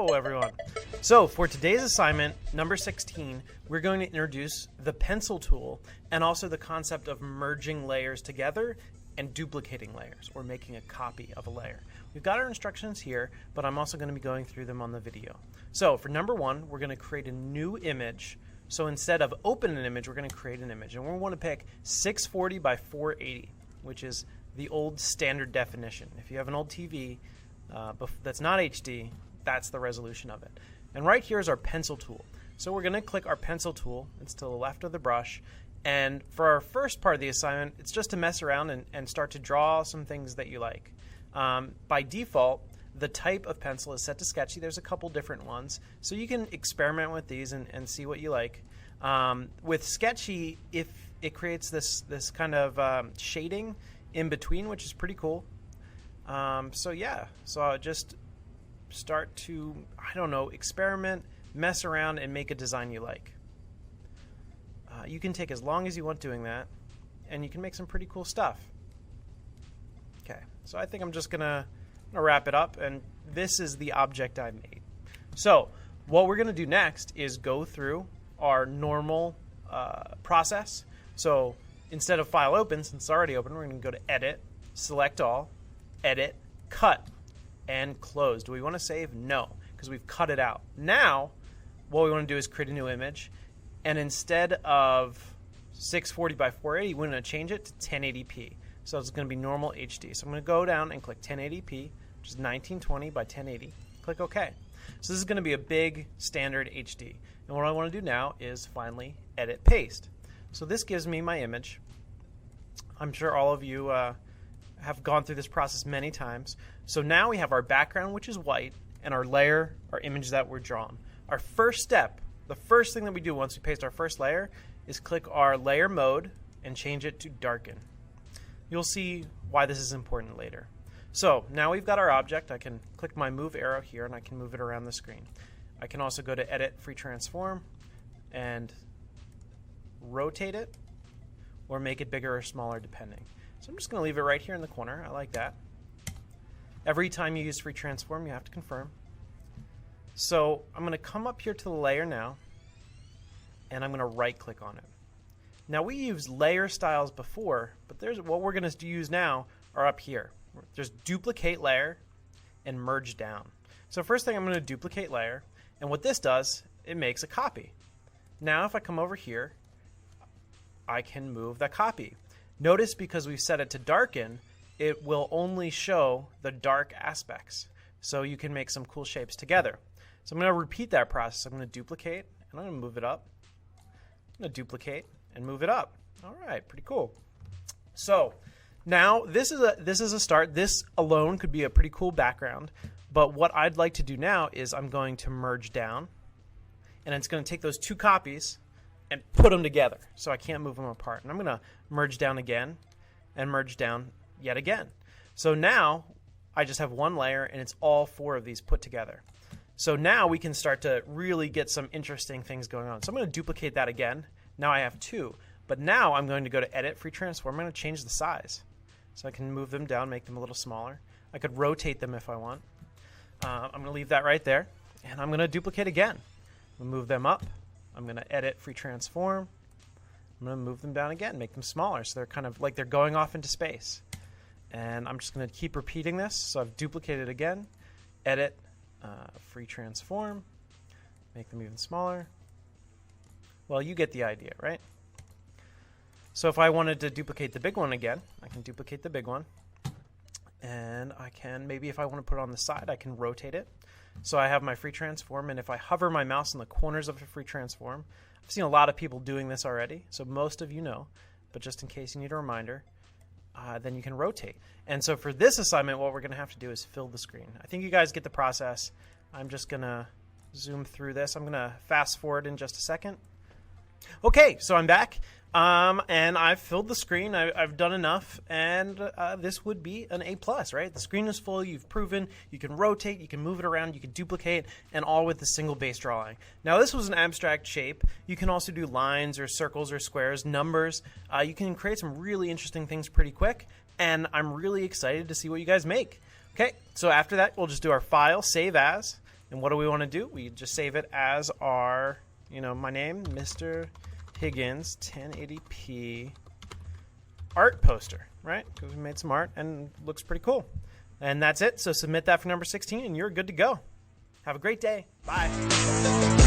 Hello, everyone. So for today's assignment, number 16, we're going to introduce the pencil tool and also the concept of merging layers together and duplicating layers, or making a copy of a layer. We've got our instructions here, but I'm also going to be going through them on the video. So for number 1, we're going to create a new image. So instead of open an image, we're going to create an image. And we want to pick 640 by 480, which is the old standard definition. If you have an old TV that's not HD, that's the resolution of it. And right here is our pencil tool. So we're going to click our pencil tool. It's to the left of the brush. And for our first part of the assignment, it's just to mess around and start to draw some things that you like. By default, the type of pencil is set to sketchy. There's a couple different ones. So you can experiment with these and see what you like. With sketchy, if it creates this kind of shading in between, which is pretty cool. So yeah, so I'll just start to, I don't know, experiment, mess around, and make a design you like. You can take as long as you want doing that, and you can make some pretty cool stuff. Okay, so I think I'm just gonna wrap it up, and this is the object I made. So what we're gonna do next is go through our normal process. So instead of file open, since it's already open, we're gonna go to edit, select all, edit, cut, and close. Do we want to save? No, because we've cut it out. Now, what we want to do is create a new image, and instead of 640 by 480, we're going to change it to 1080p. So it's going to be normal HD. So I'm going to go down and click 1080p, which is 1920 by 1080. Click OK. So this is going to be a big standard HD. And what I want to do now is finally edit paste. So this gives me my image. I'm sure all of you have gone through this process many times. So now we have our background, which is white, and our layer, our image that we're drawn. Our first step, the first thing that we do once we paste our first layer, is click our layer mode and change it to darken. You'll see why this is important later. So now we've got our object. I can click my move arrow here and I can move it around the screen. I can also go to edit, free transform, and rotate it or make it bigger or smaller depending. So I'm just going to leave it right here in the corner. I like that. Every time you use free transform, you have to confirm. So I'm going to come up here to the layer now, and I'm going to right click on it. Now we used layer styles before, but what we're going to use now are up here. Just duplicate layer and merge down. So first thing, I'm going to duplicate layer, and what this does, it makes a copy. Now if I come over here, I can move that copy. Notice because we've set it to darken, it will only show the dark aspects. So you can make some cool shapes together. So I'm going to repeat that process. I'm going to duplicate, and I'm going to move it up. I'm going to duplicate and move it up. All right, pretty cool. So now this is a start. This alone could be a pretty cool background. But what I'd like to do now is I'm going to merge down, and it's going to take those two copies and put them together, so I can't move them apart. And I'm going to merge down again and merge down yet again. So now I just have one layer, and it's all four of these put together. So now we can start to really get some interesting things going on. So I'm going to duplicate that again. Now I have two. But now I'm going to go to edit, free transform. I'm going to change the size. So I can move them down, make them a little smaller. I could rotate them if I want. I'm going to leave that right there. And I'm going to duplicate again. I'm going to move them up. I'm going to edit, free transform. I'm going to move them down again, make them smaller, so they're kind of like they're going off into space. And I'm just going to keep repeating this. So I've duplicated again, edit, free transform, make them even smaller. Well, you get the idea, right? So if I wanted to duplicate the big one again, I can duplicate the big one. And I can, maybe if I want to put it on the side, I can rotate it. So I have my free transform, and if I hover my mouse in the corners of a free transform, I've seen a lot of people doing this already, so most of you know, but just in case you need a reminder, then you can rotate. And so for this assignment, what we're going to have to do is fill the screen. I think you guys get the process. I'm just going to zoom through this. I'm going to fast forward in just a second. Okay, so I'm back. And I've filled the screen. I've done enough, and this would be an A+, right? The screen is full. You've proven you can rotate, you can move it around, you can duplicate, and all with a single base drawing. Now, this was an abstract shape. You can also do lines or circles or squares, numbers. You can create some really interesting things pretty quick, and I'm really excited to see what you guys make. Okay, so after that, we'll just do our file, save as, And what do we want to do? We just save it as our, my name, Mr. Higgins, 1080p art poster, right? Because we made some art and it looks pretty cool. And that's it. So submit that for number 16 and you're good to go. Have a great day. Bye.